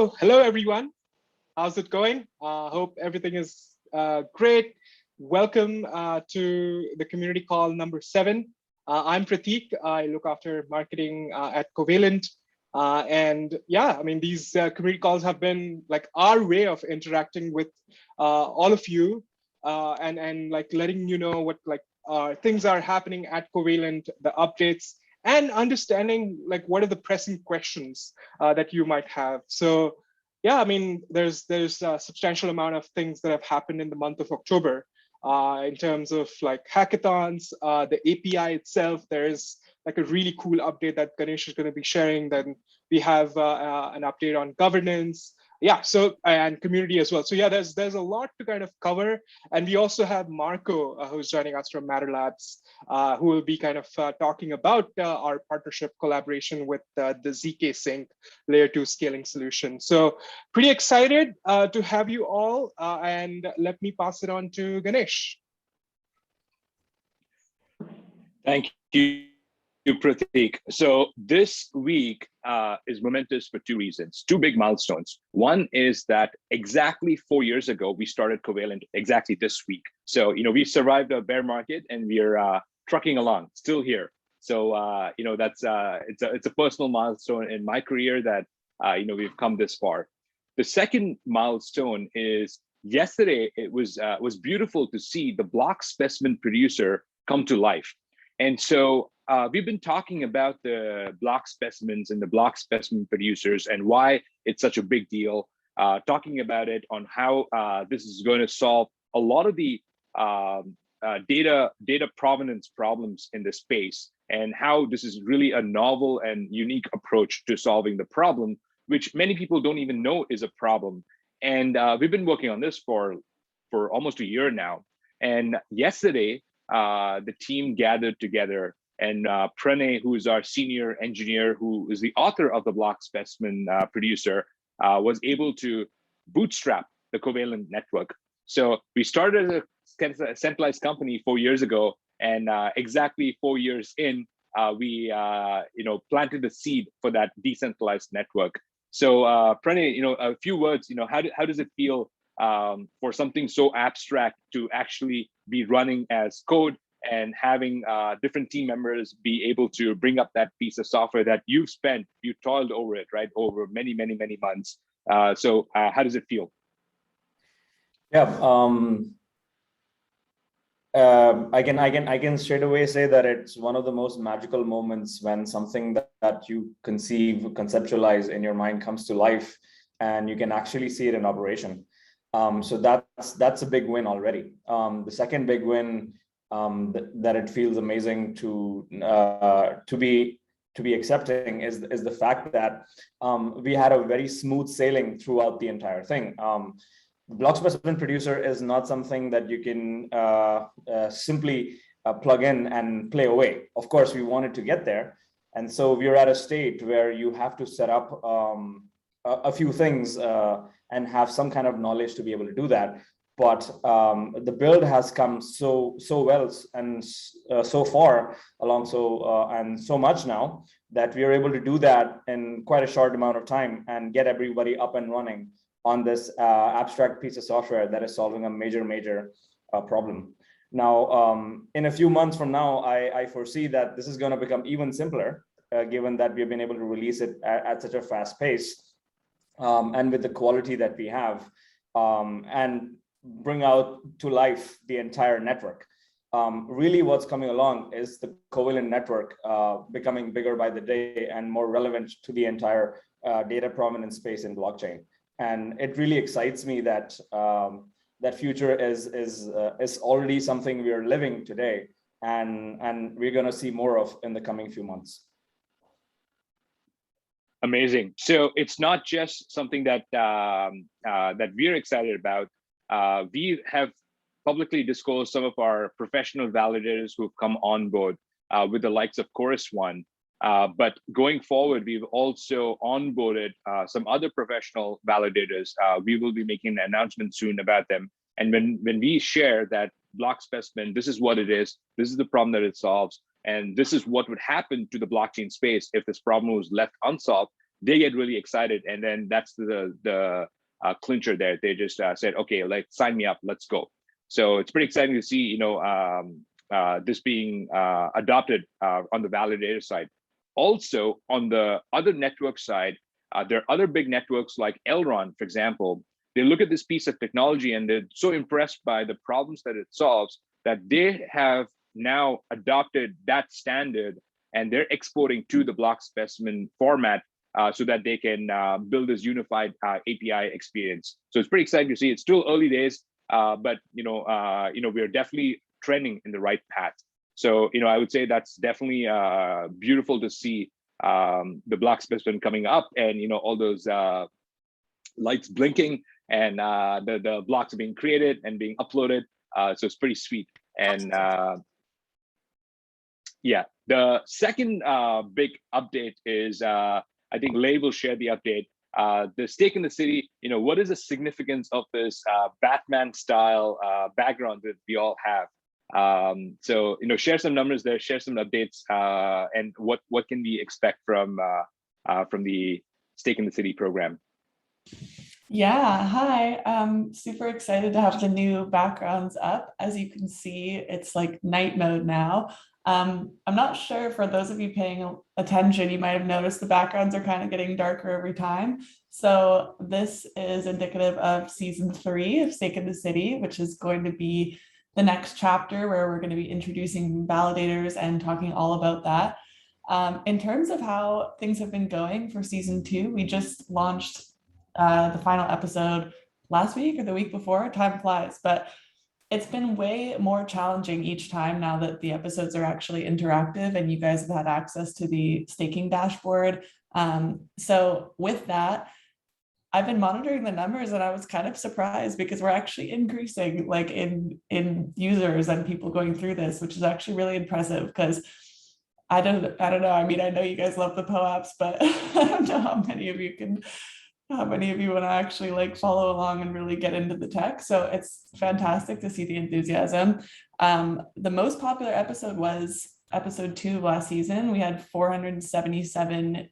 So hello, everyone. How's it going? Hope everything is great. Welcome to the community call number 7. I'm Prateek. I look after marketing at Covalent. And yeah, I mean, these community calls have been like our way of interacting with all of you and like letting you know what like things are happening at Covalent, the updates, and understanding like what are the pressing questions that you might have. So yeah, I mean, there's a substantial amount of things that have happened in the month of October in terms of like hackathons, the API itself. There is like a really cool update that Ganesh is going to be sharing. Then we have an update on governance. Yeah, so and community as well. So yeah, there's a lot to kind of cover, and we also have Marco who's joining us from Matter Labs, who will be kind of talking about our partnership collaboration with the zkSync layer 2 scaling solution. So pretty excited to have you all, and let me pass it on to Ganesh. Thank you, Prateek. So this week is momentous for 2 reasons, 2 big milestones. One is that exactly 4 years ago, we started Covalent exactly this week. So, we survived a bear market and we're trucking along, still here. So, that's it's a personal milestone in my career that, we've come this far. The second milestone is yesterday, it was beautiful to see the block specimen producer come to life. And so we've been talking about the block specimens and the block specimen producers and why it's such a big deal, talking about it on how this is going to solve a lot of the data provenance problems in the space, and how this is really a novel and unique approach to solving the problem, which many people don't even know is a problem. And we've been working on this for almost a year now. And yesterday, the team gathered together, and Pranay, who is our senior engineer, who is the author of the block specimen producer, was able to bootstrap the Covalent network. So we started as a centralized company 4 years ago, and exactly 4 years in, we planted the seed for that decentralized network. So Pranay, a few words. How does it feel for something so abstract to actually be running as code, and having different team members be able to bring up that piece of software that you toiled over it, right, over many, many, many months. So how does it feel? Yeah, I can straight away say that it's one of the most magical moments when something that you conceptualize in your mind comes to life, and you can actually see it in operation. So that's a big win already. The second big win that it feels amazing to be accepting is the fact that we had a very smooth sailing throughout the entire thing. The block specimen producer is not something that you can simply plug in and play away. Of course, we wanted to get there, and so we're at a state where you have to set up a few things and have some kind of knowledge to be able to do that. But the build has come so well and so far along, and so much now that we are able to do that in quite a short amount of time and get everybody up and running on this abstract piece of software that is solving a major problem. Now, in a few months from now, I foresee that this is going to become even simpler, given that we've been able to release it at such a fast pace, and with the quality that we have, and bring out to life the entire network. Really what's coming along is the Covalent network becoming bigger by the day and more relevant to the entire data provenance space in blockchain. And it really excites me that that future is already something we are living today, and we're going to see more of in the coming few months. Amazing. So it's not just something that that we're excited about. We have publicly disclosed some of our professional validators who've come on board with the likes of Chorus One. But going forward, we've also onboarded some other professional validators. We will be making an announcement soon about them. And when we share that block specimen, this is what it is, this is the problem that it solves, and this is what would happen to the blockchain space if this problem was left unsolved, they get really excited, and then that's the clincher there. They just said, okay, like sign me up, let's go. So it's pretty exciting to see, this being adopted on the validator side. Also, on the other network side, there are other big networks like Elron, for example. They look at this piece of technology and they're so impressed by the problems that it solves that they have now adopted that standard, and they're exporting to the block specimen format so that they can build this unified API experience. So it's pretty exciting to see. It's still early days, but we're definitely trending in the right path. So I would say that's definitely beautiful to see the block specimen coming up, and all those lights blinking, and the blocks are being created and being uploaded. So it's pretty sweet. And yeah, the second big update is, I think Lei will share the update. The stake in the city, what is the significance of this Batman style background that we all have? So share some numbers there, share some updates, and what can we expect from the stake in the city program? Yeah, hi. I'm super excited to have the new backgrounds up. As you can see, it's like night mode now. I'm not sure, for those of you paying attention, you might have noticed the backgrounds are kind of getting darker every time. So this is indicative of season 3 of Stake in the City, which is going to be the next chapter where we're going to be introducing validators and talking all about that. In terms of how things have been going for season 2, we just launched the final episode last week or the week before. Time flies, but it's been way more challenging each time now that the episodes are actually interactive and you guys have had access to the staking dashboard. So with that, I've been monitoring the numbers and I was kind of surprised because we're actually increasing like in users and people going through this, which is actually really impressive because I don't know. I mean, I know you guys love the POAPs, but I don't know how many of you want to actually like follow along and really get into the tech. So it's fantastic to see the enthusiasm. The most popular episode was episode 2 of last season. We had 477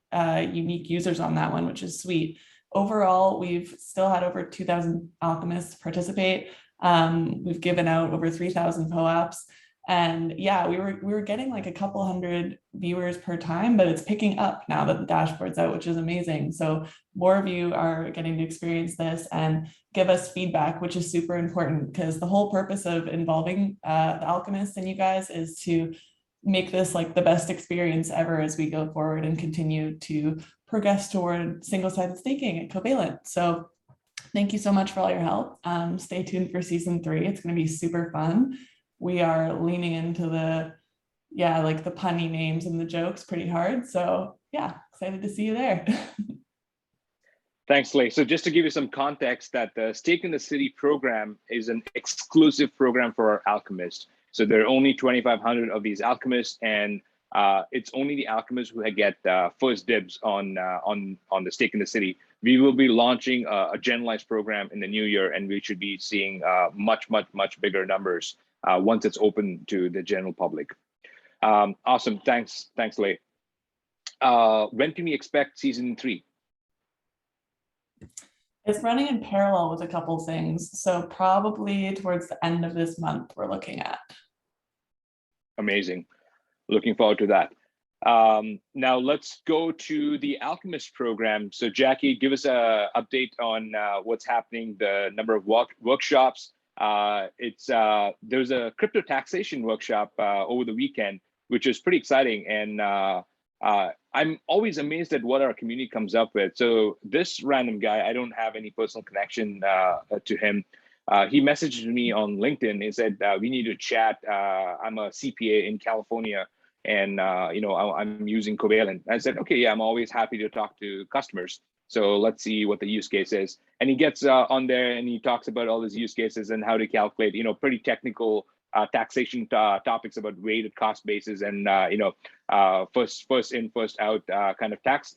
unique users on that one, which is sweet. Overall, we've still had over 2,000 alchemists participate. We've given out over 3,000 POAPs. And yeah, we were getting like a couple hundred viewers per time, but it's picking up now that the dashboard's out, which is amazing. So more of you are getting to experience this and give us feedback, which is super important because the whole purpose of involving the alchemists and you guys is to make this like the best experience ever as we go forward and continue to progress toward single-sided staking at Covalent. So thank you so much for all your help. Stay tuned for season 3. It's going to be super fun. We are leaning into the punny names and the jokes pretty hard. So yeah, excited to see you there. Thanks, Lei. So just to give you some context, that the Stake in the City program is an exclusive program for our alchemists. So there are only 2,500 of these alchemists, and it's only the alchemists who get first dibs on the Stake in the City. We will be launching a generalized program in the new year, and we should be seeing much bigger numbers once it's open to the general public. Awesome, thanks, Lei. When can we expect season 3? It's running in parallel with a couple things, so probably towards the end of this month we're looking at. Amazing, looking forward to that. Now let's go to the Alchemist program. So Jackie, give us an update on what's happening, the number of workshops. There's a crypto taxation workshop over the weekend, which is pretty exciting. And I'm always amazed at what our community comes up with. So this random guy, I don't have any personal connection to him. He messaged me on LinkedIn. He said, we need to chat. I'm a CPA in California, and I'm using Covalent. I said, okay, yeah, I'm always happy to talk to customers. So let's see what the use case is. And he gets on there and he talks about all his use cases and how to calculate, pretty technical taxation topics about weighted cost basis and first in, first out kind of tax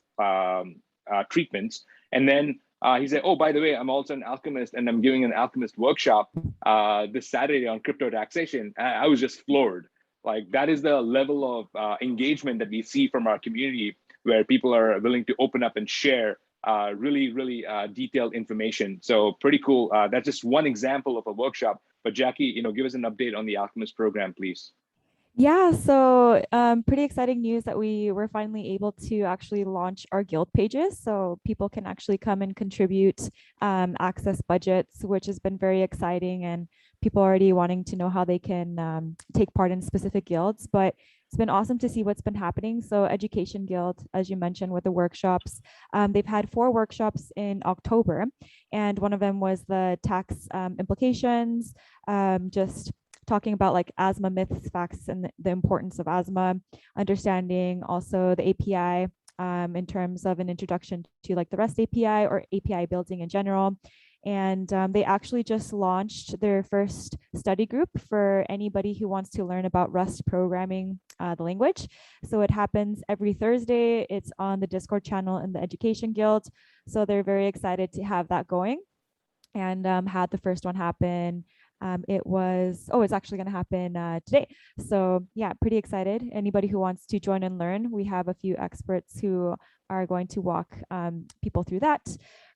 treatments. And then he said, oh, by the way, I'm also an alchemist and I'm giving an alchemist workshop this Saturday on crypto taxation. I was just floored. Like, that is the level of engagement that we see from our community, where people are willing to open up and share really detailed information. So pretty cool. That's just one example of a workshop. But Jackie, give us an update on the Alchemist program, please. Yeah, so pretty exciting news that we were finally able to actually launch our guild pages, so people can actually come and contribute, access budgets, which has been very exciting, and people already wanting to know how they can take part in specific guilds. But it's been awesome to see what's been happening. So Education Guild, as you mentioned, with the workshops, they've had 4 workshops in October, and one of them was the tax implications, just talking about like asthma myths, facts, and the importance of asthma, understanding also the API in terms of an introduction to like the REST API or API building in general. And they actually just launched their first study group for anybody who wants to learn about Rust programming, the language. So it happens every Thursday. It's on the Discord channel in the Education Guild. So they're very excited to have that going, and had the first one happen. It's actually going to happen today. So yeah, pretty excited. Anybody who wants to join and learn, we have a few experts who are going to walk people through that.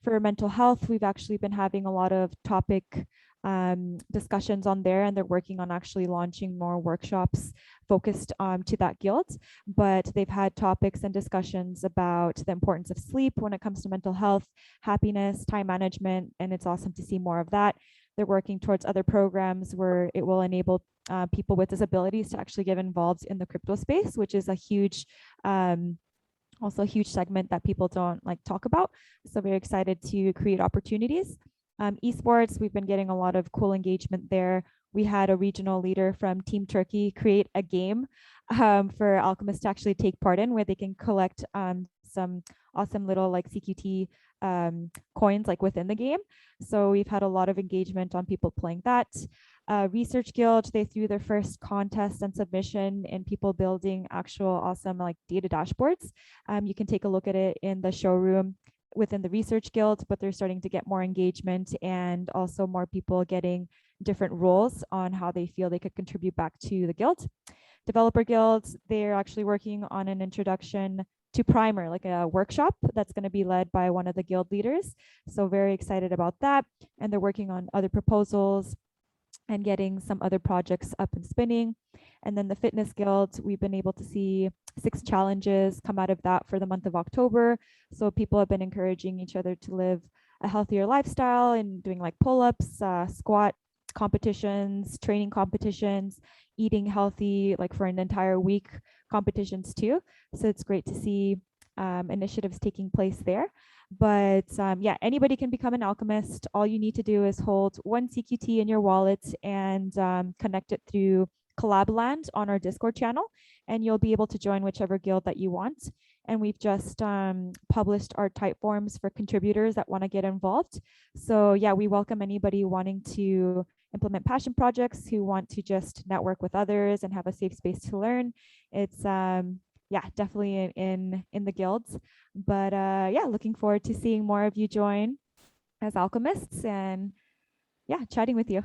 For mental health, we've actually been having a lot of topic discussions on there, and they're working on actually launching more workshops focused to that guild. But they've had topics and discussions about the importance of sleep when it comes to mental health, happiness, time management, and it's awesome to see more of that. They're working towards other programs where it will enable people with disabilities to actually get involved in the crypto space, which is a huge, also a huge segment that people don't like talk about. So very excited to create opportunities. Esports, we've been getting a lot of cool engagement there. We had a regional leader from Team Turkey create a game for Alchemist to actually take part in, where they can collect some awesome little like CQT coins like within the game. So we've had a lot of engagement on people playing that. Research Guild, they threw their first contest and submission and people building actual awesome like data dashboards. You can take a look at it in the showroom within the Research Guild, but they're starting to get more engagement and also more people getting different roles on how they feel they could contribute back to the guild. Developer Guilds, they're actually working on an introduction to Primer, like a workshop that's going to be led by one of the guild leaders. So very excited about that. And they're working on other proposals and getting some other projects up and spinning. And then the Fitness Guild, we've been able to see 6 challenges come out of that for the month of October. So people have been encouraging each other to live a healthier lifestyle and doing like pull-ups, squat competitions, training competitions, eating healthy like for an entire week competitions too. So it's great to see initiatives taking place there. But yeah, anybody can become an alchemist. All you need to do is hold 1 CQT in your wallet and connect it through Collabland on our Discord channel, and you'll be able to join whichever guild that you want. And we've just published our type forms for contributors that want to get involved. So yeah, we welcome anybody wanting to implement passion projects, who want to just network with others and have a safe space to learn. It's yeah, definitely in the guilds. But yeah, looking forward to seeing more of you join as alchemists and yeah, chatting with you.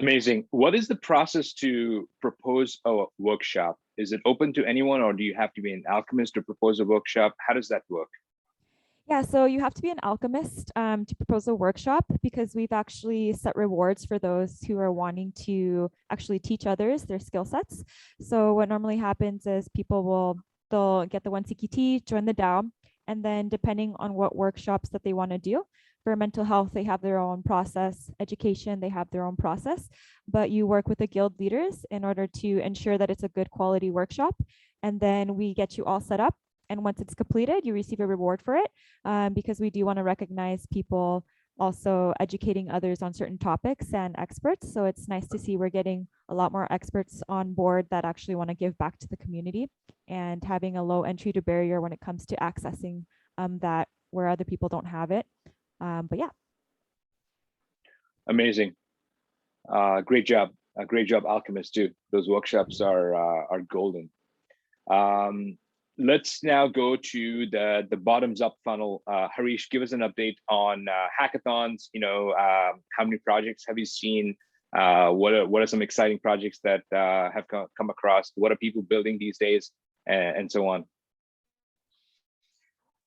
Amazing. What is the process to propose a workshop? Is it open to anyone, or do you have to be an alchemist to propose a workshop? How does that work? Yeah, so you have to be an alchemist to propose a workshop, because we've actually set rewards for those who are wanting to actually teach others their skill sets. So what normally happens is they'll get the 1 CQT, join the DAO, and then depending on what workshops that they want to do. For mental health, they have their own process. Education, they have their own process. But you work with the guild leaders in order to ensure that it's a good quality workshop. And then we get you all set up. And once it's completed, you receive a reward for it, because we do want to recognize people also educating others on certain topics and experts. So it's nice to see we're getting a lot more experts on board that actually want to give back to the community, and having a low entry to barrier when it comes to accessing that where other people don't have it. But yeah. Amazing. Great job. Great job, Alchemist, too. Those workshops are golden. Let's now go to the bottoms up funnel. Harish, give us an update on hackathons. How many projects have you seen? What are some exciting projects that have come across? What are people building these days? and so on.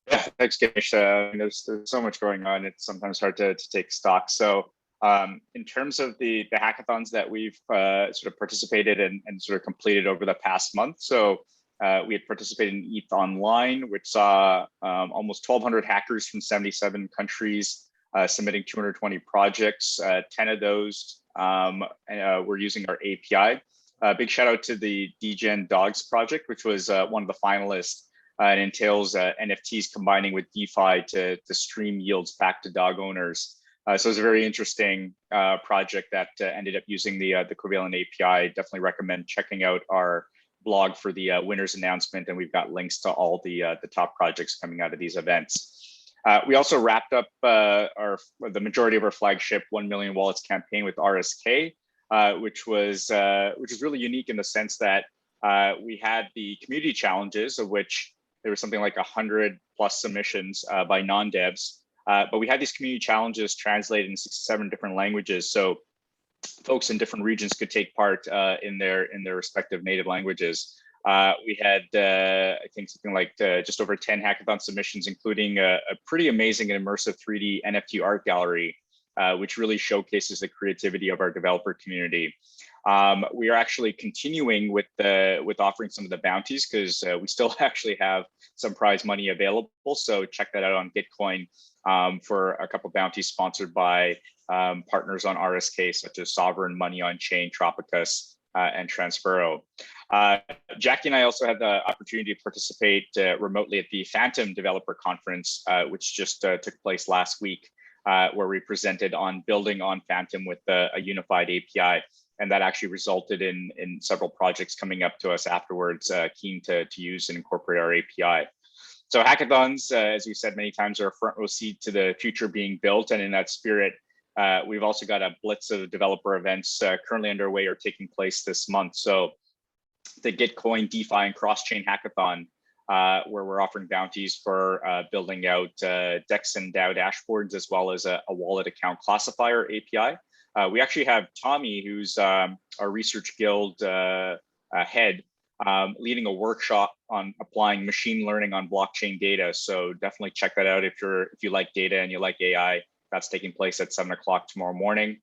Yeah, thanks, Ganesh. There's so much going on. It's sometimes hard to take stock. So in terms of the hackathons that we've sort of participated in and sort of completed over the past month. So we had participated in ETH Online, which saw almost 1,200 hackers from 77 countries submitting 220 projects. 10 of those were using our API. Big shout out to the DGen Dogs project, which was one of the finalists. It entails NFTs combining with DeFi to stream yields back to dog owners. So it's a very interesting project that ended up using the Covalent API. Definitely recommend checking out our blog for the winners announcement, and we've got links to all the top projects coming out of these events. We also wrapped up the majority of our flagship 1 million wallets campaign with RSK, which was really unique in the sense that we had the community challenges, of which there was something like 100 plus submissions by non-devs, but we had these community challenges translated in 67 different languages. So folks in different regions could take part in their respective native languages. We had, I think, something like just over 10 hackathon submissions, including a pretty amazing and immersive 3D NFT art gallery, which really showcases the creativity of our developer community. We are actually continuing with offering some of the bounties because we still actually have some prize money available. So check that out on Gitcoin for a couple of bounties sponsored by partners on RSK, such as Sovereign, Money on Chain, Tropicus, and Transfero. Jackie and I also had the opportunity to participate remotely at the Phantom Developer Conference, which just took place last week, where we presented on building on Phantom with a unified API. And that actually resulted in several projects coming up to us afterwards, keen to use and incorporate our API. So hackathons, as we said many times, are a front row seat to the future being built. And in that spirit, we've also got a blitz of developer events currently underway or taking place this month. So the Gitcoin, DeFi, and cross-chain hackathon, where we're offering bounties for building out DEX and DAO dashboards, as well as a wallet account classifier API. We actually have Tommy, who's our research guild head, leading a workshop on applying machine learning on blockchain data. So definitely check that out if you like data and you like AI. That's taking place at 7 o'clock tomorrow morning.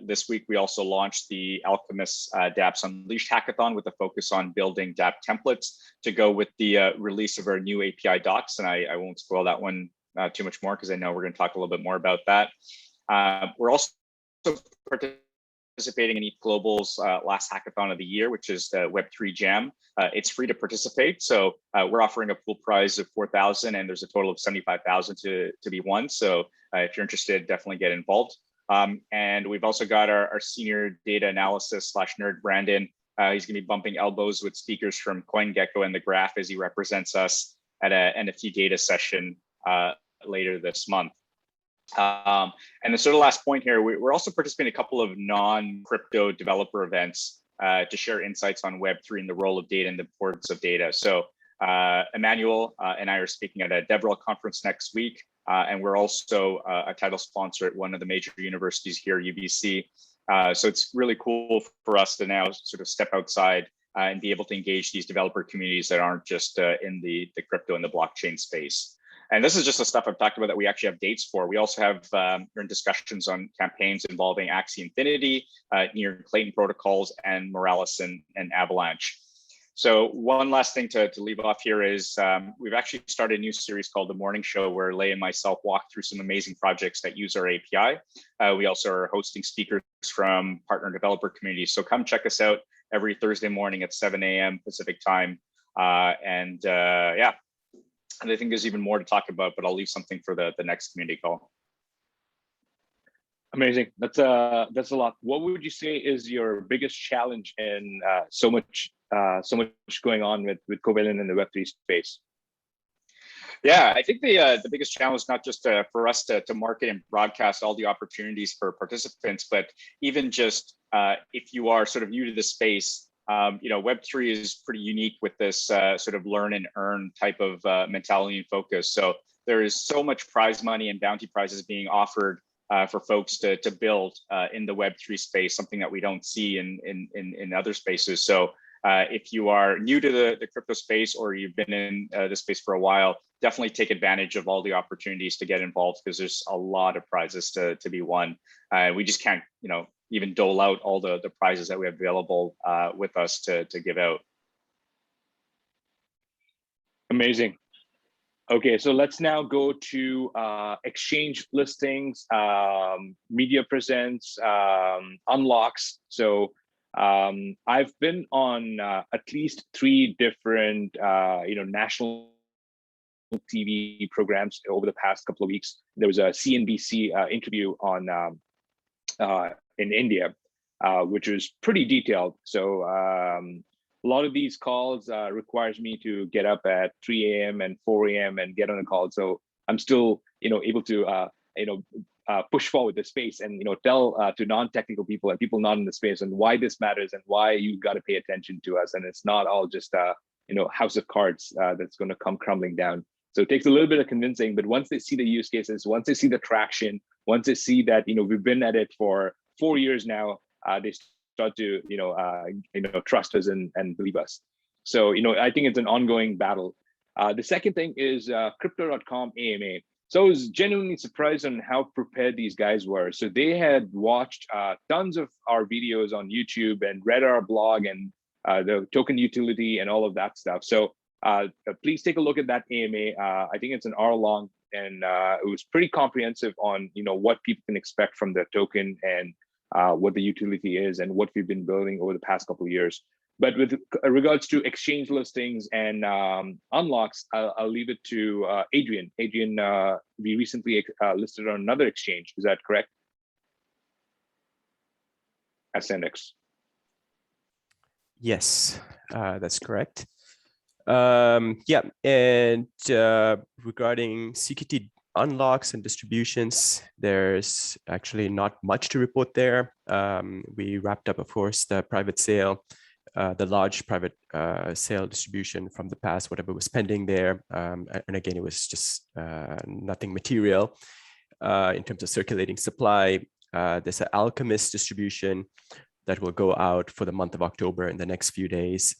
This week, we also launched the Alchemist dApps Unleashed Hackathon with a focus on building dApp templates to go with the release of our new API docs. And I won't spoil that one too much more because I know we're going to talk a little bit more about that. We're also participating in ETH Global's last hackathon of the year, which is the Web3 Jam. It's free to participate. So we're offering a pool prize of 4,000 and there's a total of 75,000 to be won. So if you're interested, definitely get involved. And we've also got our senior data analysis / nerd, Brandon. He's gonna be bumping elbows with speakers from CoinGecko and The Graph as he represents us at an NFT data session later this month. And the sort of last point here, we're also participating in a couple of non-crypto developer events to share insights on Web3 and the role of data and the importance of data. So Emmanuel and I are speaking at a DevRel conference next week, and we're also a title sponsor at one of the major universities here, UBC. So it's really cool for us to now sort of step outside and be able to engage these developer communities that aren't just in the crypto and the blockchain space. And this is just the stuff I've talked about that we actually have dates for. We also have we're in discussions on campaigns involving Axie Infinity, near Clayton protocols, and Morales and Avalanche. So one last thing to leave off here is we've actually started a new series called The Morning Show, where Leigh and myself walk through some amazing projects that use our API. We also are hosting speakers from partner developer communities. So come check us out every Thursday morning at 7 a.m. Pacific time. Yeah. And I think there's even more to talk about, but I'll leave something for the next community call. Amazing. That's a lot. What would you say is your biggest challenge in so much going on with Covalent in the Web3 space? Yeah, I think the biggest challenge is not just for us to market and broadcast all the opportunities for participants, but even just if you are sort of new to the space. Web3 is pretty unique with this sort of learn and earn type of mentality and focus. So there is so much prize money and bounty prizes being offered for folks to build in the Web3 space, something that we don't see in other spaces. So if you are new to the crypto space or you've been in the space for a while, definitely take advantage of all the opportunities to get involved, because there's a lot of prizes to be won. We just can't, even dole out all the prizes that we have available with us to give out. Amazing. Okay, so let's now go to exchange listings, media presence, unlocks. So I've been on at least 3 different, national TV programs over the past couple of weeks. There was a CNBC interview on in India, which was pretty detailed. So a lot of these calls requires me to get up at 3 a.m. and 4 a.m. and get on a call. So I'm still, able to, push forward the space and, tell to non-technical people and people not in the space and why this matters and why you got to pay attention to us. And it's not all just, house of cards that's going to come crumbling down. So it takes a little bit of convincing, but once they see the use cases, once they see the traction, once they see that, we've been at it for 4 years now, they start to, trust us and believe us. So, I think it's an ongoing battle. The second thing is crypto.com AMA. So I was genuinely surprised on how prepared these guys were. So they had watched tons of our videos on YouTube and read our blog and the token utility and all of that stuff. So please take a look at that AMA. I think it's an hour long, and it was pretty comprehensive on what people can expect from the token and what the utility is and what we've been building over the past couple of years. But with regards to exchange listings and unlocks, I'll leave it to Adrian. Adrian, we recently listed on another exchange. Is that correct? Ascendix. Yes, that's correct. Yeah, and regarding CKT unlocks and distributions, there's actually not much to report there. We wrapped up, of course, the private sale, the large private sale distribution from the past, whatever was pending there. And again, it was just nothing material in terms of circulating supply. There's an Alchemist distribution that will go out for the month of October in the next few days,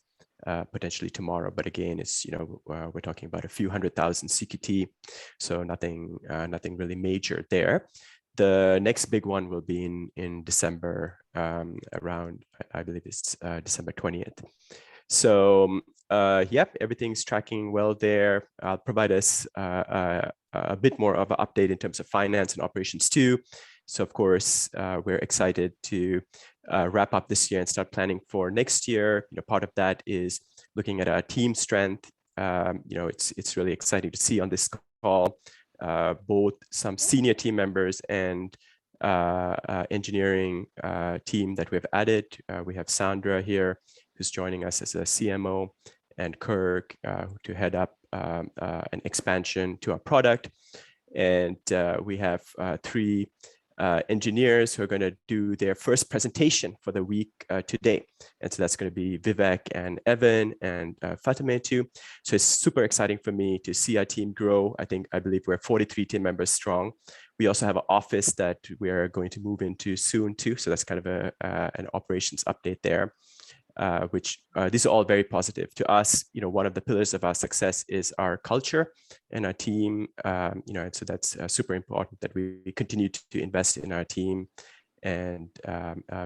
potentially tomorrow. But again, it's, we're talking about a few 100,000 CKT, so nothing really major there. The next big one will be in December, around, I believe it's December 20th. So yep, everything's tracking well there. I'll provide us a bit more of an update in terms of finance and operations too. So of course, we're excited to wrap up this year and start planning for next year. Part of that is looking at our team strength. It's really exciting to see on this call both some senior team members and engineering team that we've added. We have Sandra here, who's joining us as a CMO, and Kirk to head up an expansion to our product. And we have 3 engineers who are going to do their first presentation for the week today. And so that's going to be Vivek and Evan and Fatime too. So it's super exciting for me to see our team grow. I believe we're 43 team members strong. We also have an office that we're going to move into soon too. So that's kind of an operations update there. Which these are all very positive to us. One of the pillars of our success is our culture and our team. And so that's super important that we continue to invest in our team and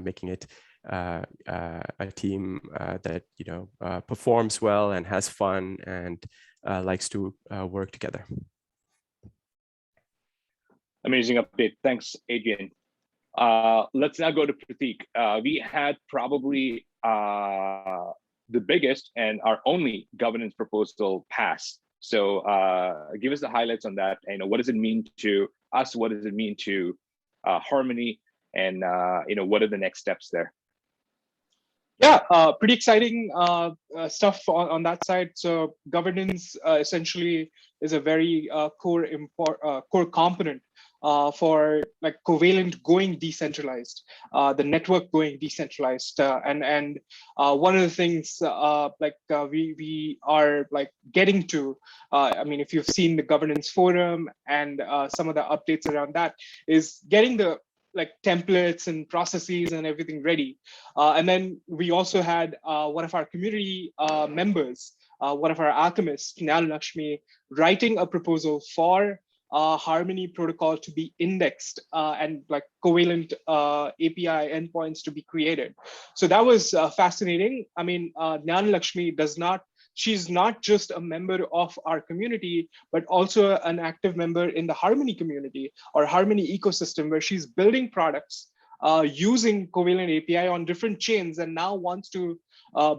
making it a team that performs well and has fun and likes to work together. Amazing update. Thanks, Adrian. Let's now go to Prateek. We had probably the biggest and our only governance proposal pass. So give us the highlights on that. What does it mean to us? What does it mean to Harmony? And what are the next steps there? Yeah, pretty exciting stuff on that side. So governance essentially is a very core component for like Covalent going decentralized, the network going decentralized, and one of the things we are like getting to. I mean, if you've seen the governance forum and some of the updates around that, is getting the like templates and processes and everything ready. And then we also had one of our community members, one of our alchemists, Lakshmi, writing a proposal for Harmony protocol to be indexed and like Covalent API endpoints to be created. So that was fascinating. I mean, Lakshmi she's not just a member of our community, but also an active member in the Harmony community or Harmony ecosystem, where she's building products using Covalent API on different chains, and now wants to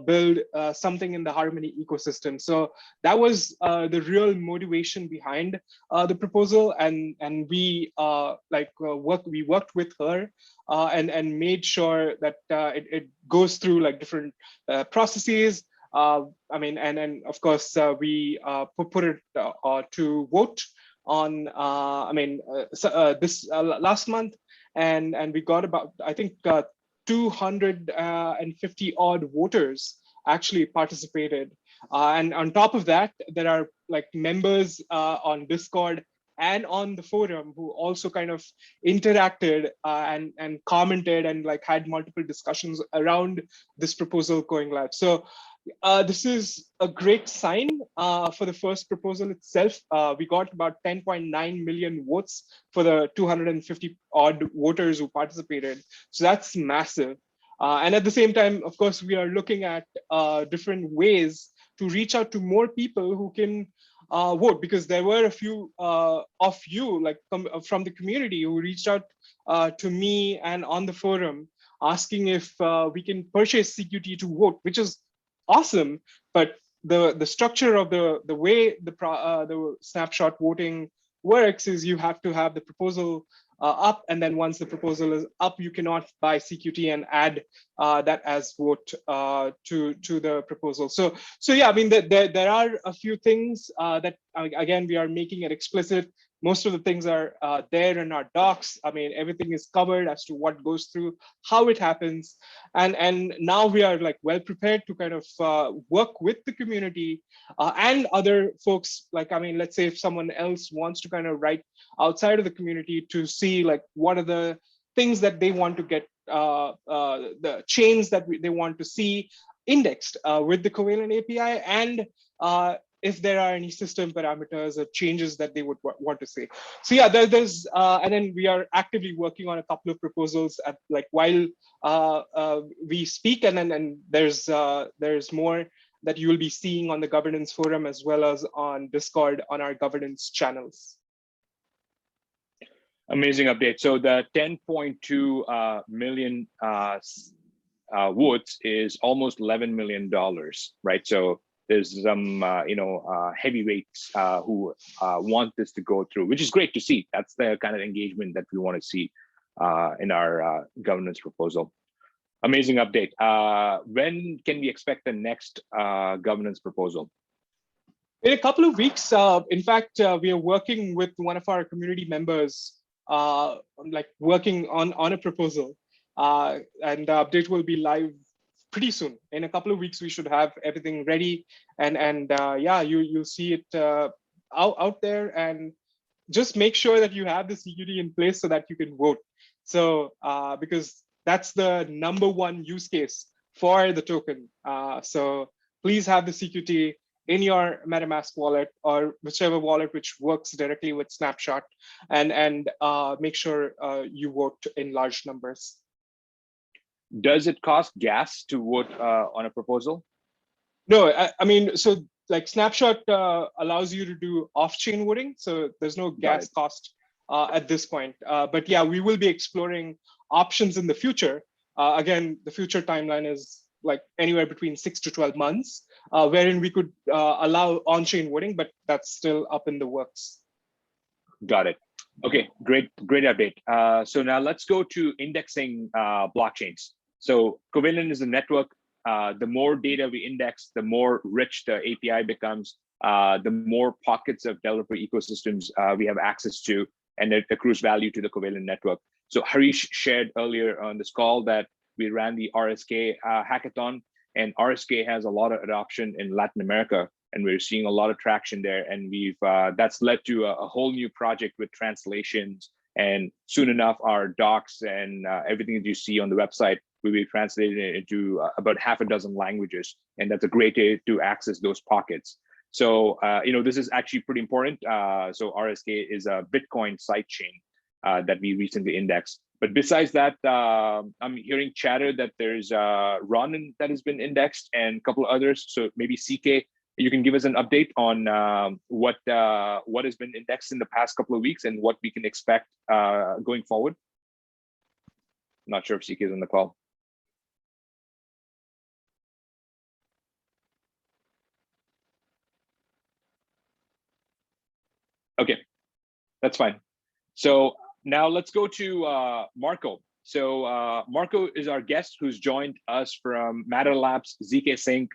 build something in the Harmony ecosystem. So that was the real motivation behind the proposal, and we worked with her and made sure that it goes through like different processes. I mean, and of course, we put it to vote on, this last month, and we got about, I think, 250 odd voters actually participated. And on top of that, there are like members on Discord and on the forum who also kind of interacted and commented and like had multiple discussions around this proposal going live. So this is a great sign for the first proposal itself. We got about 10.9 million votes for the 250 odd voters who participated. So that's massive. And at the same time, of course, we are looking at different ways to reach out to more people who can vote, because there were a few of you like from the community who reached out to me and on the forum asking if we can purchase CQT to vote, which is awesome. But the structure of the way the snapshot voting works is you have to have the proposal up, and then once the proposal is up, you cannot buy CQT and add that as vote to the proposal. So yeah, I mean, there are a few things that again we are making it explicit. Most of the things are there in our docs. I mean, everything is covered as to what goes through, how it happens. And now we are like well prepared to kind of work with the community and other folks. Like, I mean, let's say if someone else wants to kind of write outside of the community to see like what are the things that they want to get, the chains that they want to see indexed with the Covalent API, and if there are any system parameters or changes that they would want to see. So yeah, there's and then we are actively working on a couple of proposals at like while we speak, and then there's more that you will be seeing on the governance forum as well as on Discord on our governance channels. Amazing update. So the 10.2 million votes is almost $11 million, right? So there's some heavyweights who want this to go through, which is great to see. That's the kind of engagement that we want to see in our governance proposal. Amazing update. When can we expect the next governance proposal? In a couple of weeks. In fact, we are working with one of our community members, like working on a proposal, and the update will be live pretty soon. In a couple of weeks, we should have everything ready, and yeah, you'll see it out there, and just make sure that you have the CQT in place so that you can vote. So because that's the #1 use case for the token. So please have the CQT in your MetaMask wallet or whichever wallet which works directly with Snapshot, and make sure you vote in large numbers. Does it cost gas to vote on a proposal? No, I mean, so like Snapshot allows you to do off-chain voting, so there's no gas cost at this point. But yeah, we will be exploring options in the future. Again, the future timeline is like anywhere between 6 to 12 months, wherein we could allow on-chain voting, but that's still up in the works. Got it. Okay, great update. So now let's go to indexing blockchains. So Covalent is a network. The more data we index, the more rich the API becomes, the more pockets of developer ecosystems we have access to, and it accrues value to the Covalent network. So Harish shared earlier on this call that we ran the RSK hackathon, and RSK has a lot of adoption in Latin America, and we're seeing a lot of traction there. And we've that's led to a whole new project with translations And soon enough, our docs and everything that you see on the website will be translated into about half a dozen languages. And that's a great way to access those pockets. So, this is actually pretty important. So RSK is a Bitcoin sidechain that we recently indexed. But besides that, I'm hearing chatter that there's Ronin that has been indexed and a couple of others. So maybe CK, you can give us an update on what has been indexed in the past couple of weeks and what we can expect going forward. I'm not sure if CK is on the call. Okay, that's fine. So now let's go to Marco. So Marco is our guest who's joined us from Matter Labs, zkSync.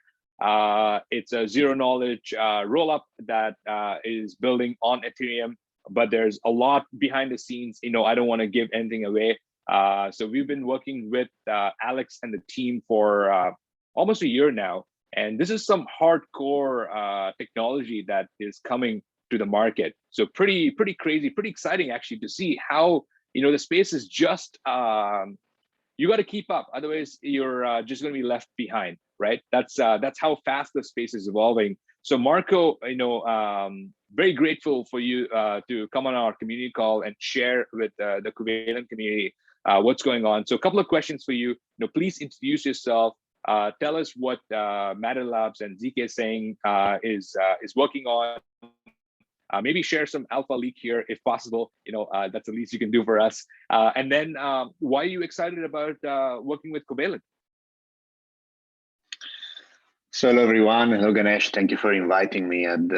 It's a zero knowledge rollup that is building on Ethereum, but there's a lot behind the scenes. I don't want to give anything away. So we've been working with Alex and the team for almost a year now. And this is some hardcore technology that is coming to the market. So pretty crazy, pretty exciting actually to see how, the space is just, you got to keep up. Otherwise you're just going to be left behind, right? That's how fast the space is evolving. So Marco, very grateful for you to come on our community call and share with the Covalent community what's going on. So a couple of questions for you. Please introduce yourself. Tell us what Matter Labs and zkSync is working on. Maybe share some alpha leak here if possible. That's the least you can do for us. And then why are you excited about working with Covalent? So hello everyone. Hello Ganesh. Thank you for inviting me at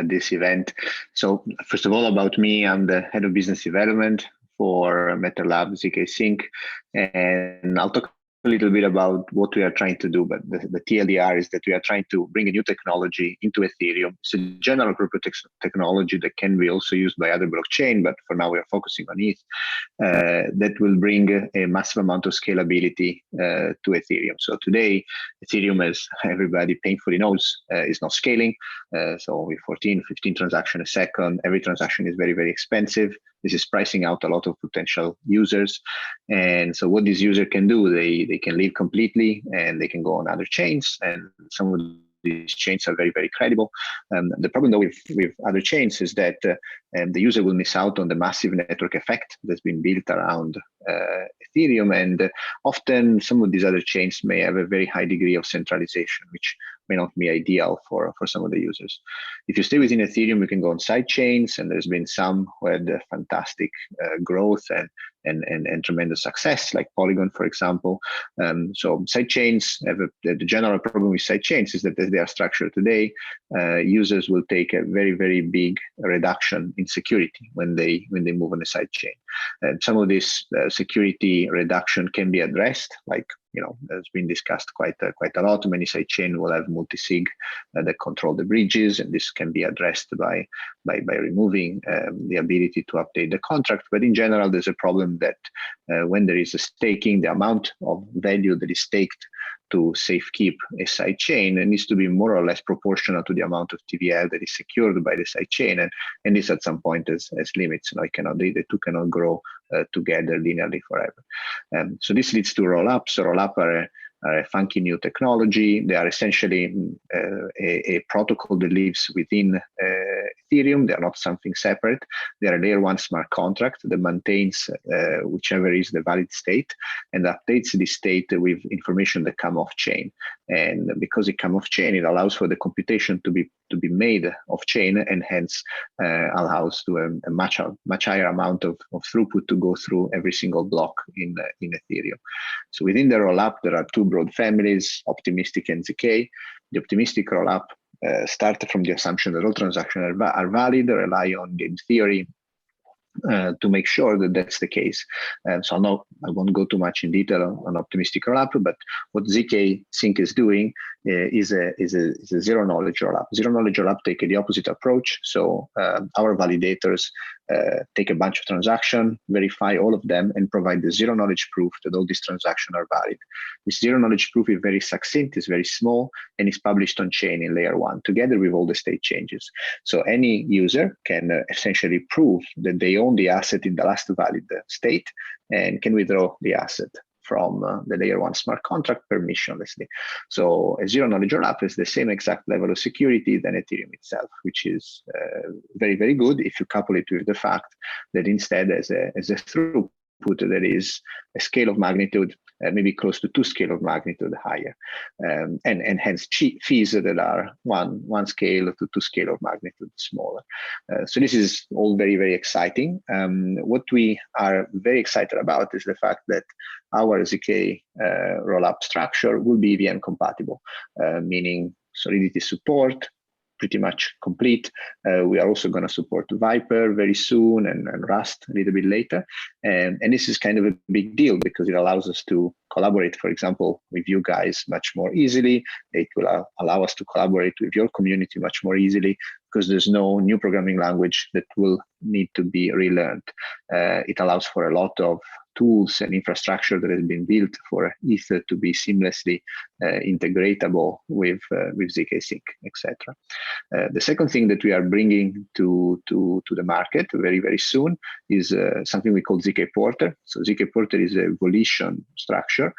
this event. So first of all, about me, I'm the head of business development for Matter Labs zkSync, and I'll talk a little bit about what we are trying to do, but the TLDR is that we are trying to bring a new technology into Ethereum. It's a general purpose technology that can be also used by other blockchain, but for now we are focusing on ETH, that will bring a massive amount of scalability to Ethereum. So today, Ethereum, as everybody painfully knows, is not scaling. So with 14, 15 transactions a second, every transaction is very, very expensive. This is pricing out a lot of potential users. And so what this user can do, they can leave completely and they can go on other chains, and some of these chains are very, very credible. The problem though with other chains is that the user will miss out on the massive network effect that's been built around Ethereum, and often some of these other chains may have a very high degree of centralization, which may not be ideal for some of the users. If you stay within Ethereum, you can go on side chains, and there's been some who had fantastic growth and tremendous success, like Polygon, for example. So side chains have the general problem with side chains is that as they are structured today, users will take a very, very big reduction in security when they move on a side chain. And some of this security reduction can be addressed, like has been discussed quite a lot. Many side chain will have multi-sig that control the bridges, and this can be addressed by removing the ability to update the contract. But in general, there's a problem that when there is a staking, the amount of value that is staked to safekeep a side chain, it needs to be more or less proportional to the amount of TVL that is secured by the side chain, and this at some point has limits. The two cannot grow together linearly forever. So this leads to rollups. So rollup are a funky new technology. They are essentially a protocol that lives within Ethereum. They are not something separate. They are a layer 1 smart contract that maintains whichever is the valid state and updates the state with information that come off chain. And because it comes off chain, it allows for the computation to be made off chain, and hence allows to a much higher amount of throughput to go through every single block in Ethereum. So within the rollup, there are two broad families, optimistic and zk. The optimistic rollup start from the assumption that all transactions are valid, rely on game theory to make sure that that's the case. So I won't go too much in detail on optimistic rollup, but what zkSync is doing is a zero knowledge rollup. Zero knowledge rollup take the opposite approach. So our validators take a bunch of transactions, verify all of them, and provide the zero knowledge proof that all these transactions are valid. This zero knowledge proof is very succinct, is very small, and is published on chain in layer 1 together with all the state changes. So any user can essentially prove that they own the asset in the last valid state and can withdraw the asset from the layer 1 smart contract permissionlessly. So a zero knowledge rollup is the same exact level of security than Ethereum itself, which is very, very good if you couple it with the fact that instead as a throughput, there is a scale of magnitude, maybe close to 2 scale of magnitude higher, and hence fees that are one scale to 2 scale of magnitude smaller. So this is all very, very exciting. What we are very excited about is the fact that our zk rollup structure will be EVM compatible, meaning Solidity support, pretty much complete. We are also going to support Viper very soon and Rust a little bit later. And this is kind of a big deal because it allows us to collaborate, for example, with you guys much more easily. It will allow us to collaborate with your community much more easily because there's no new programming language that will need to be relearned. It allows for a lot of tools and infrastructure that has been built for Ether to be seamlessly integratable with zkSync, etc. The second thing that we are bringing to the market very, very soon is something we call zk Porter. So zk Porter is a volition structure.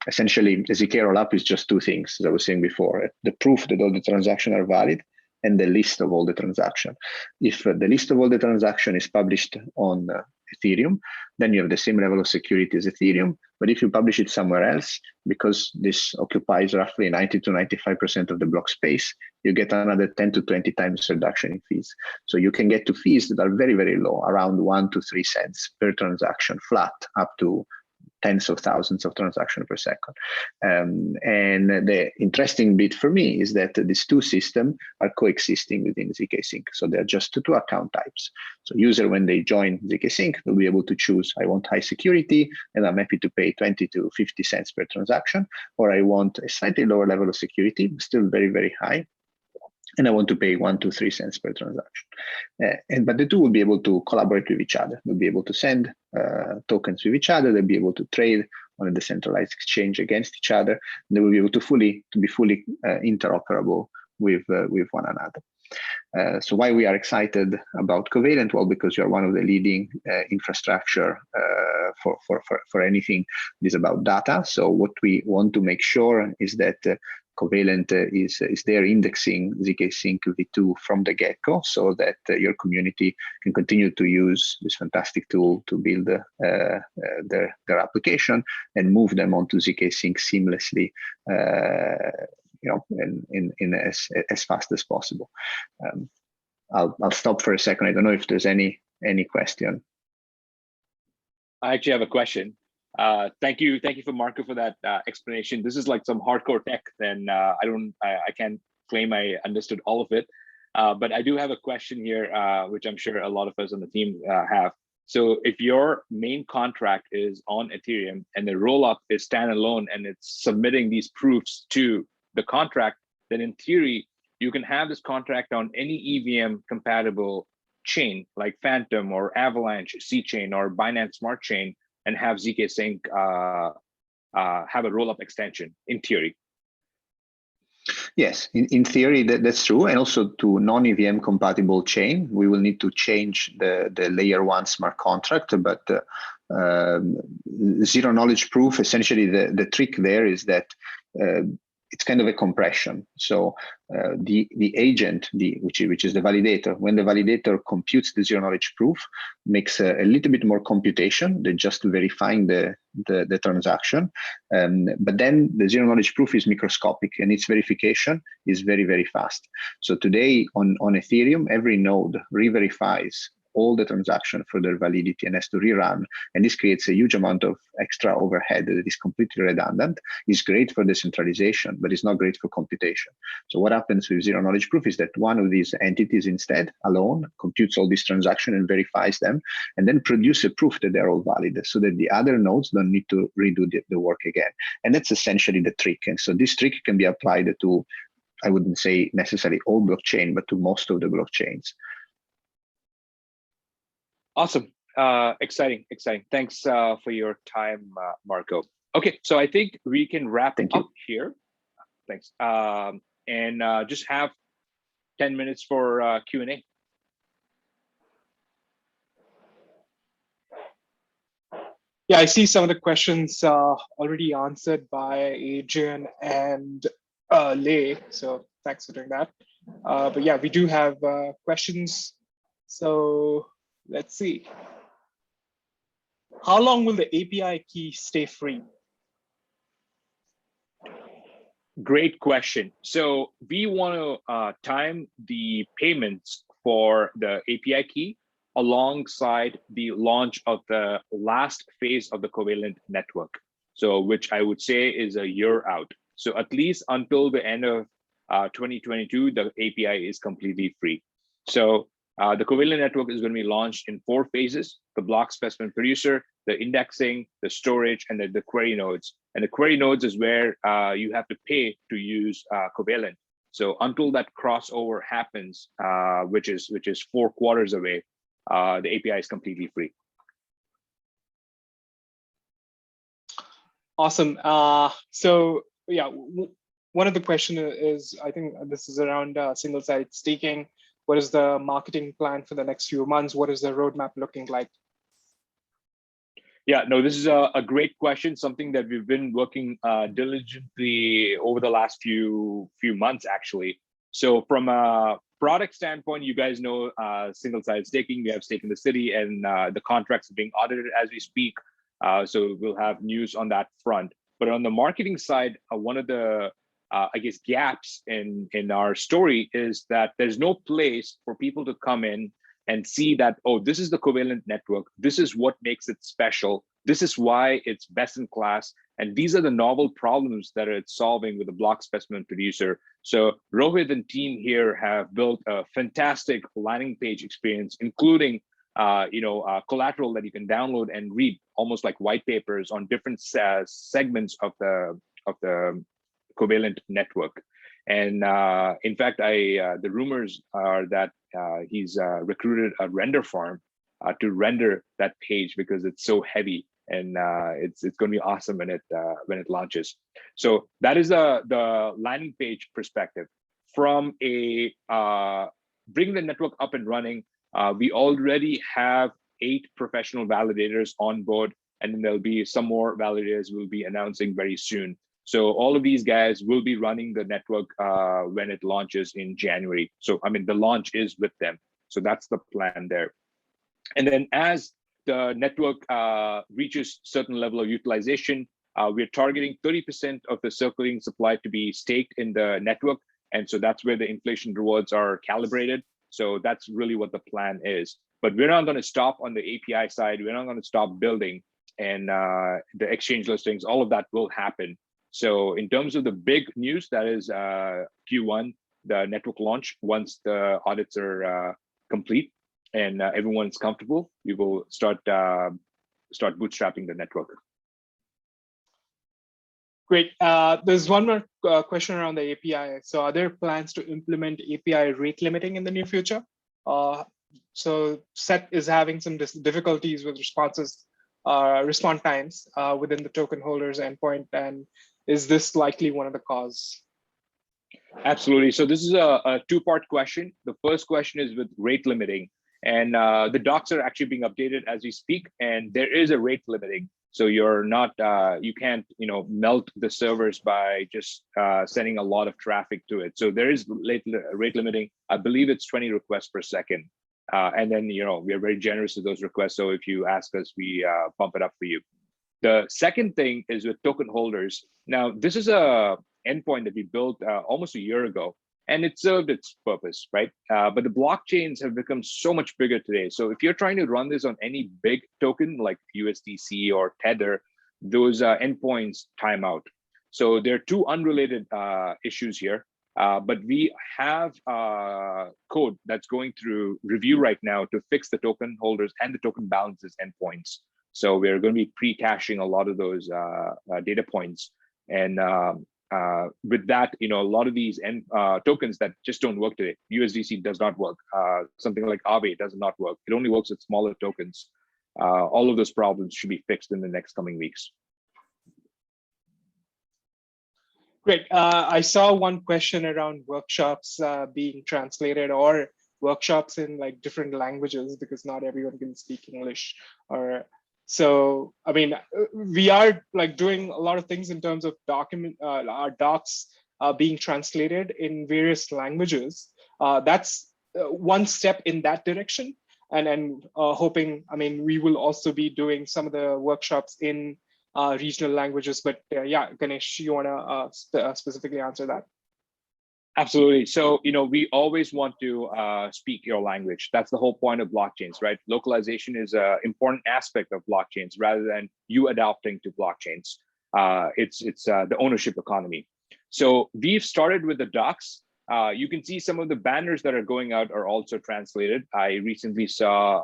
Essentially, the zk rollup is just two things, as I was saying before: the proof that all the transactions are valid and the list of all the transactions. If the list of all the transactions is published on Ethereum, then you have the same level of security as Ethereum. But if you publish it somewhere else, because this occupies roughly 90 to 95% of the block space, you get another 10 to 20 times reduction in fees. So you can get to fees that are very, very low, around 1 to 3 cents per transaction, flat, up to tens of thousands of transactions per second. And the interesting bit for me is that these two systems are coexisting within zkSync. So they're just two account types. So user, when they join zkSync, will be able to choose, I want high security and I'm happy to pay 20 to 50 cents per transaction, or I want a slightly lower level of security, still very, very high, and I want to pay 1 to 3 cents per transaction. But the two will be able to collaborate with each other. They'll be able to send tokens with each other. They'll be able to trade on a decentralized exchange against each other. They will be able to be fully interoperable with one another. So why we are excited about Covalent? Well, because you are one of the leading infrastructure for anything that is about data. So what we want to make sure is that Covalent is there indexing zkSync v2 from the get-go, so that your community can continue to use this fantastic tool to build their application and move them onto zkSync seamlessly, in as fast as possible. I'll stop for a second. I don't know if there's any question. I actually have a question. Thank you for Marco for that explanation. This is like some hardcore tech, and I can't claim I understood all of it. But I do have a question here, which I'm sure a lot of us on the team have. So if your main contract is on Ethereum and the rollup is standalone and it's submitting these proofs to the contract, then in theory, you can have this contract on any EVM compatible chain like Phantom or Avalanche C-Chain or Binance Smart Chain, and have zkSync have a rollup extension in theory. Yes, in theory, that's true. And also to non-EVM compatible chain, we will need to change the layer 1 smart contract. But zero knowledge proof, essentially the trick there is that it's kind of a compression. So the agent, which is the validator, when the validator computes the zero knowledge proof, makes a little bit more computation than just verifying the transaction. But then the zero knowledge proof is microscopic and its verification is very, very fast. So today on Ethereum, every node re-verifies all the transaction for their validity and has to rerun. And this creates a huge amount of extra overhead that is completely redundant. It's great for decentralization, but it's not great for computation. So what happens with zero knowledge proof is that one of these entities instead alone computes all these transactions and verifies them, and then produce a proof that they're all valid so that the other nodes don't need to redo the work again. And that's essentially the trick. And so this trick can be applied to, I wouldn't say necessarily all blockchain, but to most of the blockchains. Awesome. Exciting. Thanks for your time, Marco. Okay, so I think we can wrap up here. Thanks. And just have 10 minutes for Q&A. Yeah, I see some of the questions already answered by Adrian and Lei, so thanks for doing that. But yeah, we do have questions. So let's see. How long will the API key stay free? Great question. So we want to time the payments for the API key alongside the launch of the last phase of the Covalent network. So which I would say is a year out. So at least until the end of 2022, the API is completely free. So the Covalent network is going to be launched in 4 phases: the block specimen producer, the indexing, the storage, and the query nodes. And the query nodes is where you have to pay to use Covalent. So until that crossover happens, which is 4 quarters away, the API is completely free. Awesome. So yeah, one of the questions is, I think this is around single-site staking. What is the marketing plan for the next few months? What is the roadmap looking like? Yeah, no, this is a great question, something that we've been working diligently over the last few months, actually. So from a product standpoint, you guys know single-site staking. We have Stake in the City, and the contracts are being audited as we speak. So we'll have news on that front. But on the marketing side, one of the I guess gaps in our story is that there's no place for people to come in and see that, oh, this is the Covalent network. This is what makes it special. This is why it's best in class. And these are the novel problems that it's solving with the block specimen producer. So Rohit and team here have built a fantastic landing page experience, including collateral that you can download and read, almost like white papers on different segments of the Covalent network. And in fact, the rumors are that he's recruited a render farm to render that page because it's so heavy, and it's going to be awesome when it launches. So that is the landing page perspective. From a bring the network up and running, we already have 8 professional validators on board, and then there'll be some more validators we'll be announcing very soon. So all of these guys will be running the network when it launches in January. So, I mean, the launch is with them. So that's the plan there. And then as the network reaches certain level of utilization, we're targeting 30% of the circulating supply to be staked in the network. And so that's where the inflation rewards are calibrated. So that's really what the plan is. But we're not going to stop on the API side. We're not going to stop building, and the exchange listings, all of that will happen. So in terms of the big news, that is Q1, the network launch. Once the audits are complete and everyone's comfortable, we will start bootstrapping the network. Great. There's one more question around the API. So are there plans to implement API rate limiting in the near future? So Set is having some difficulties with response times within the token holders endpoint, and is this likely one of the cause? Absolutely. So this is a 2-part question. The first question is with rate limiting, and the docs are actually being updated as we speak, and there is a rate limiting. So you're not, you can't, melt the servers by just sending a lot of traffic to it. So there is rate limiting. I believe it's 20 requests per second. And then, we are very generous with those requests. So if you ask us, we bump it up for you. The second thing is with token holders. Now, this is a endpoint that we built almost a year ago, and it served its purpose, right? But the blockchains have become so much bigger today. So if you're trying to run this on any big token like USDC or Tether, those endpoints time out. So there are 2 unrelated issues here. But we have code that's going through review right now to fix the token holders and the token balances endpoints. So we're going to be pre-caching a lot of those data points. And with that, a lot of these tokens that just don't work today. USDC does not work. Something like Aave does not work. It only works with smaller tokens. All of those problems should be fixed in the next coming weeks. Great. I saw one question around workshops being translated, or workshops in like different languages, because not everyone can speak English. Or so, I mean, we are like doing a lot of things in terms of our docs being translated in various languages. That's one step in that direction. And hoping, I mean, we will also be doing some of the workshops in regional languages. But yeah, Ganesh, you want to specifically answer that? Absolutely. So, we always want to speak your language. That's the whole point of blockchains, right? Localization is an important aspect of blockchains rather than you adapting to blockchains. It's the ownership economy. So we've started with the docs. You can see some of the banners that are going out are also translated. I recently saw,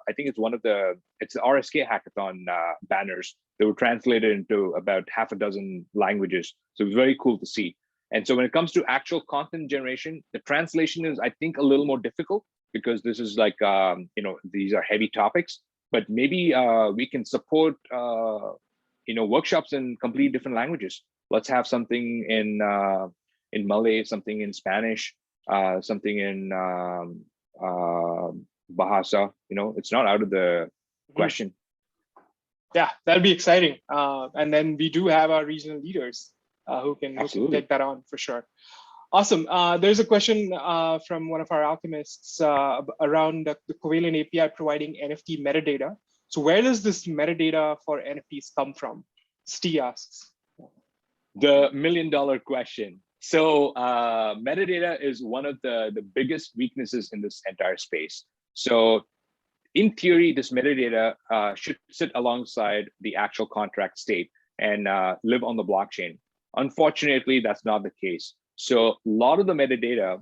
I think it's the RSK Hackathon banners. They were translated into about half a dozen languages. So it was very cool to see. And so when it comes to actual content generation, the translation is, I think, a little more difficult because this is like, these are heavy topics, but maybe we can support, workshops in completely different languages. Let's have something in Malay, something in Spanish, something in Bahasa. It's not out of the question. Yeah, that'll be exciting. And then we do have our regional leaders who can take that on for sure. Awesome. There's a question from one of our alchemists around the Covalent API providing NFT metadata. So where does this metadata for NFTs come from? Steve asks. The $1,000,000 question. So metadata is one of the biggest weaknesses in this entire space. So in theory, this metadata should sit alongside the actual contract state and live on the blockchain. Unfortunately, that's not the case. So a lot of the metadata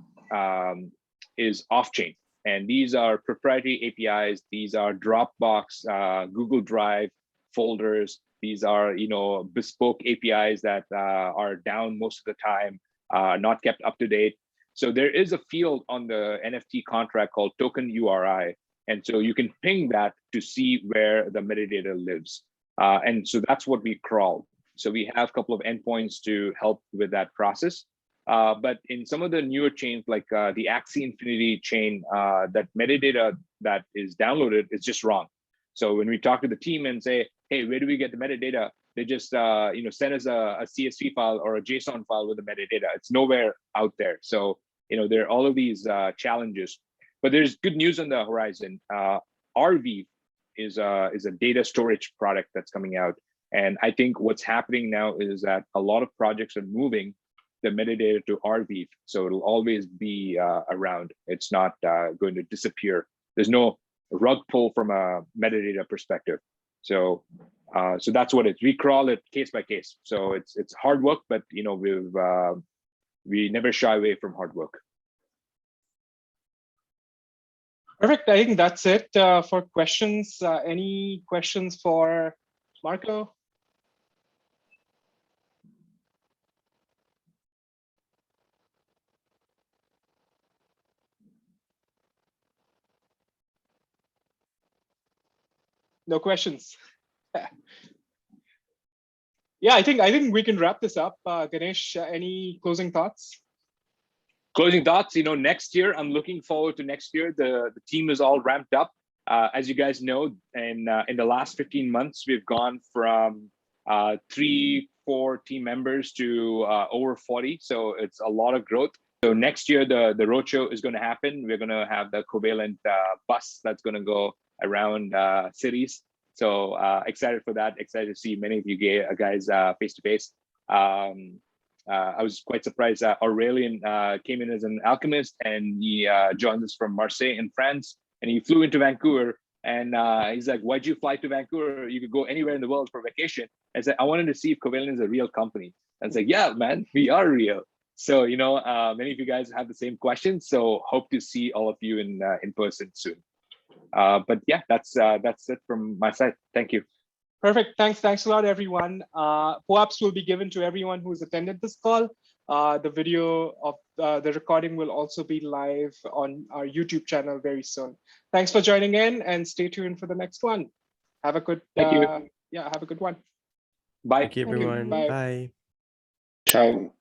is off-chain. And these are proprietary APIs. These are Dropbox, Google Drive folders. These are, bespoke APIs that are down most of the time, not kept up to date. So there is a field on the NFT contract called token URI. And so you can ping that to see where the metadata lives. And so that's what we crawl. So we have a couple of endpoints to help with that process. But in some of the newer chains, like the Axie Infinity chain, that metadata that is downloaded is just wrong. So when we talk to the team and say, hey, where do we get the metadata? They just send us a CSV file or a JSON file with the metadata. It's nowhere out there. So there are all of these challenges. But there's good news on the horizon. RV is a data storage product that's coming out. And I think what's happening now is that a lot of projects are moving the metadata to RV. So it'll always be around. It's not going to disappear. There's no rug pull from a metadata perspective. So that's what it is. We crawl it case by case. So it's hard work, but we never shy away from hard work. Perfect. I think that's it for questions. Any questions for Marco? No questions. Yeah, I think we can wrap this up. Ganesh, any closing thoughts? Closing thoughts, next year, I'm looking forward to next year. The team is all ramped up. As you guys know, in the last 15 months, we've gone from 3-4 team members to over 40. So it's a lot of growth. So next year, the roadshow is going to happen. We're going to have the Covalent bus that's going to go around cities. So excited for that. Excited to see many of you guys face to face. I was quite surprised that Aurelien came in as an alchemist, and he joined us from Marseille in France, and he flew into Vancouver. And he's like, why'd you fly to Vancouver? You could go anywhere in the world for vacation. I said, I wanted to see if Covalent is a real company. And it's like, yeah, man, we are real. So, many of you guys have the same questions. So hope to see all of you in person soon. But yeah, that's it from my side. Thank you. Perfect. Thanks a lot, everyone. POAPs will be given to everyone who's attended this call. The video of the recording will also be live on our YouTube channel very soon. Thanks for joining in, and stay tuned for the next one. Have a good Thank you. yeah, have a good one. Bye. Thank you, everyone. Bye. Bye. Ciao.